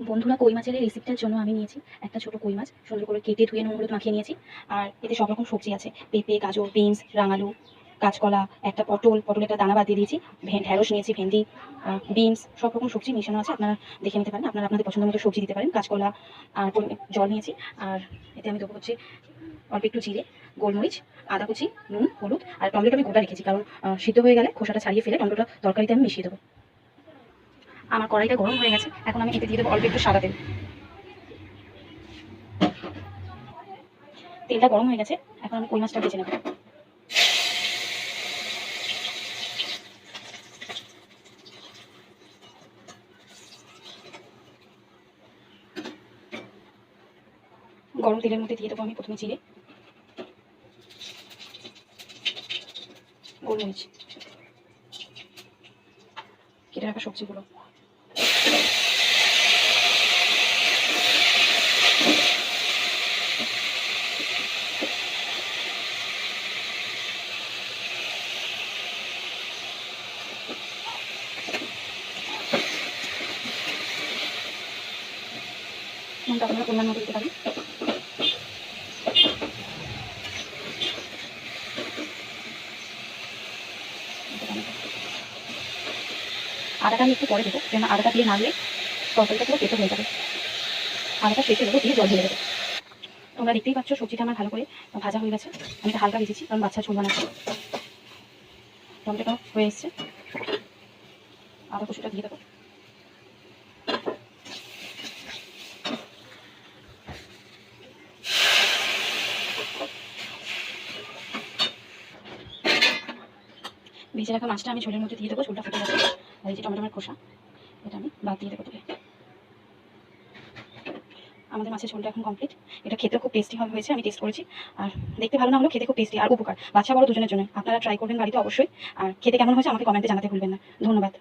বন্ধুরা, কই মাছের এই রেসিপিটার জন্য আমি নিয়েছি একটা ছোট কই মাছ, সুন্দর করে কেটে ধুয়ে নুন হলুদ মাখিয়ে নিয়েছি। আর এতে সব রকম সবজি আছে, পেঁপে, গাজর, বিনস, রাঙালু, কাঁচকলা, একটা পটলের একটা দানা বাদ দিয়ে দিয়েছি, ঢ্যাঁড়স নিয়েছি, ভেন্ডি, বিনস, সব রকম সবজি মেশানো আছে। আপনারা দেখে নিতে পারেন, আপনারা আপনাদের পছন্দ মতো সবজি দিতে পারেন। কাঁচকলা আর জল নিয়েছি। আর এতে আমি দেবো হচ্ছে অল্প একটু জিরে, গোলমরিচ, আদা কুচি, নুন, হলুদ। আর টমেটোটা আমি গোটা রেখেছি, কারণ সিদ্ধ হয়ে গেলে খোসাটা ছাড়িয়ে ফেলে টমেটোটা তরকারিতে আমি মিশিয়ে দেবো। আমার কড়াইটা গরম হয়ে গেছে, এখন আমি এতে দিয়ে দেবো অল্প একটু সাদা তেল। তেলটা গরম হয়ে গেছে, এখন আমি কই মাছটা ভেজে নেব। গরম তেলের মধ্যে দিয়ে দেবো আমি প্রথমে জিরে, গোলমরিচ, কেটে রাখা সবজিগুলো, নুনটা আপনারা পরিমাণ মতো দিতে পারেন। আদাটা আমি একটু পরে দেবো, যেন আদাটা দিয়ে নাড়লে তরকারিটা পুরো পেটো হয়ে যাবে। আদাটা শেষে দেবো, দিয়ে জল ঢেলে দেবো। তোমরা দেখতেই পাচ্ছ সবজিটা আমার ভালো করে ভাজা হয়ে গেছে। আমি এটা হালকা ভেজেছি, কারণ বাচ্চা ঝোল বানাচ্ছি। টমেটোটা হয়ে এসছে, আদা কুচিটা দিয়ে দেবো। ভেজে রাখা মাছটা আমি ঝোলের মধ্যে দিয়ে দেবো, ঝোলটা ফুটে গেছে। আর এই যে টমেটোর খোসা, এটা আমি বাদ দিয়ে দেবো তুলে। আমাদের মাছের ঝোলটা এখন কমপ্লিট। এটা খেতে খুব টেস্টি হয়েছে, আমি টেস্ট করেছি। আর দেখতে ভালো না হলেও খেতে খুব টেস্টি আর উপকার, বাচ্চা বড় দুজনের জন্য। আপনারা ট্রাই করবেন বাড়িতে অবশ্যই। আর খেতে কেমন হয়েছে আমাকে কমেন্টে জানাতে ভুলবেন না। ধন্যবাদ।